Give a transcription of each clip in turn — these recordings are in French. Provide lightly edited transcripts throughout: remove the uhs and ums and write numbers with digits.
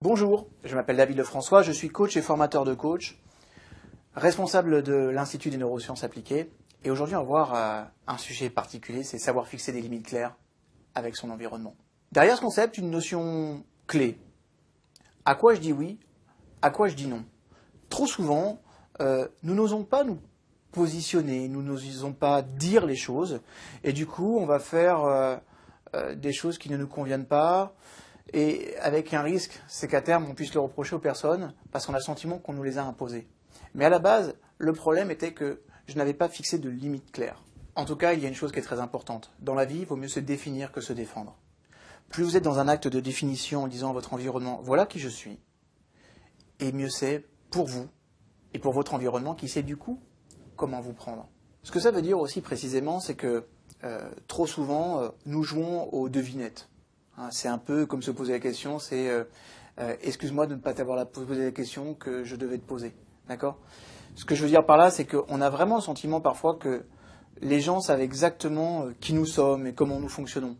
Bonjour, je m'appelle David Lefrançois, je suis coach et formateur de coach, responsable de l'Institut des neurosciences appliquées. Et aujourd'hui, on va voir un sujet particulier, c'est savoir fixer des limites claires avec son environnement. Derrière ce concept, une notion clé. À quoi je dis oui, à quoi je dis non. Trop souvent, nous n'osons pas nous positionner, nous n'osons pas dire les choses, et du coup, on va faire des choses qui ne nous conviennent pas, et avec un risque, c'est qu'à terme, on puisse le reprocher aux personnes, parce qu'on a le sentiment qu'on nous les a imposées. Mais à la base, le problème était que je n'avais pas fixé de limites claires. En tout cas, il y a une chose qui est très importante. Dans la vie, il vaut mieux se définir que se défendre. Plus vous êtes dans un acte de définition en disant à votre environnement, voilà qui je suis, et mieux c'est pour vous et pour votre environnement qui sait du coup comment vous prendre. Ce que ça veut dire aussi précisément, c'est que trop souvent, nous jouons aux devinettes. C'est un peu comme se poser la question, c'est excuse-moi de ne pas t'avoir posé la question que je devais te poser. D'accord ? Ce que je veux dire par là, c'est qu'on a vraiment le sentiment parfois que les gens savent exactement qui nous sommes et comment nous fonctionnons.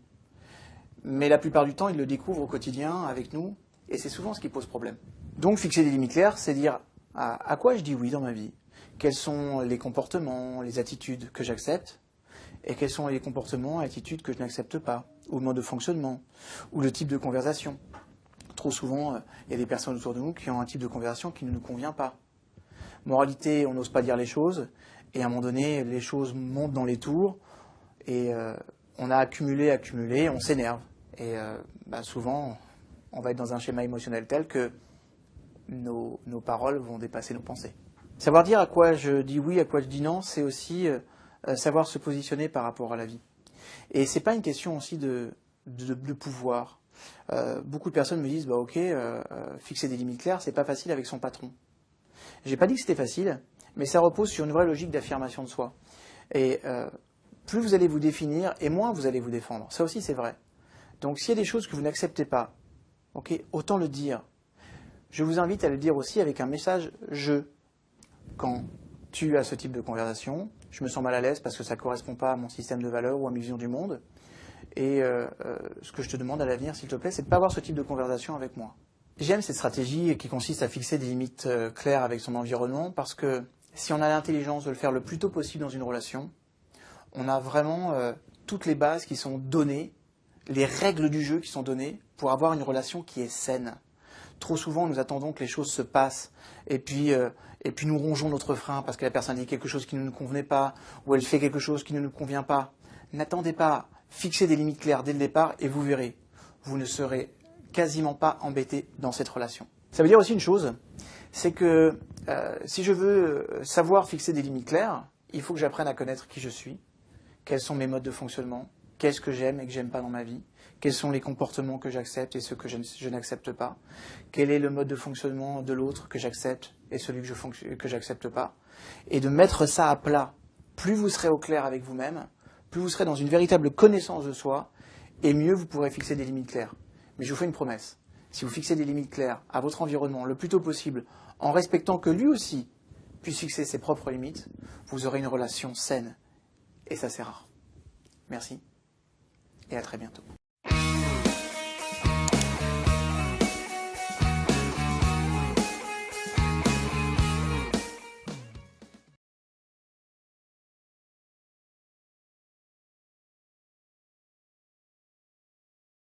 Mais la plupart du temps, ils le découvrent au quotidien avec nous, et c'est souvent ce qui pose problème. Donc fixer des limites claires, c'est dire à quoi je dis oui dans ma vie, quels sont les comportements, les attitudes que j'accepte, et quels sont les comportements et attitudes que je n'accepte pas, ou le mode de fonctionnement, ou le type de conversation. Trop souvent, il y a des personnes autour de nous qui ont un type de conversation qui ne nous convient pas. Moralité, on n'ose pas dire les choses, et à un moment donné, les choses montent dans les tours, et on a accumulé, on s'énerve. Et souvent, on va être dans un schéma émotionnel tel que nos paroles vont dépasser nos pensées. Savoir dire à quoi je dis oui, à quoi je dis non, c'est aussi savoir se positionner par rapport à la vie. Et c'est pas une question aussi de pouvoir. Beaucoup de personnes me disent, fixer des limites claires, c'est pas facile avec son patron. J'ai pas dit que c'était facile, mais ça repose sur une vraie logique d'affirmation de soi. Et plus vous allez vous définir, et moins vous allez vous défendre. Ça aussi, c'est vrai. Donc, s'il y a des choses que vous n'acceptez pas, autant le dire. Je vous invite à le dire aussi avec un message « je ». Quand tu as ce type de conversation, je me sens mal à l'aise parce que ça ne correspond pas à mon système de valeurs ou à ma vision du monde. Et ce que je te demande à l'avenir, s'il te plaît, c'est de ne pas avoir ce type de conversation avec moi. J'aime cette stratégie qui consiste à fixer des limites claires avec son environnement parce que si on a l'intelligence de le faire le plus tôt possible dans une relation, on a vraiment toutes les bases qui sont données, les règles du jeu qui sont données pour avoir une relation qui est saine. Trop souvent, nous attendons que les choses se passent et puis nous rongeons notre frein parce que la personne dit quelque chose qui ne nous convenait pas ou elle fait quelque chose qui ne nous convient pas. N'attendez pas, fixez des limites claires dès le départ et vous verrez, vous ne serez quasiment pas embêté dans cette relation. Ça veut dire aussi une chose, c'est que si je veux savoir fixer des limites claires, il faut que j'apprenne à connaître qui je suis, quels sont mes modes de fonctionnement, qu'est-ce que j'aime et que j'aime pas dans ma vie, quels sont les comportements que j'accepte et ceux que je n'accepte pas, quel est le mode de fonctionnement de l'autre que j'accepte et celui que j'accepte pas, et de mettre ça à plat. Plus vous serez au clair avec vous-même, plus vous serez dans une véritable connaissance de soi, et mieux vous pourrez fixer des limites claires. Mais je vous fais une promesse, si vous fixez des limites claires à votre environnement le plus tôt possible, en respectant que lui aussi puisse fixer ses propres limites, vous aurez une relation saine, et ça c'est rare. Merci, et à très bientôt.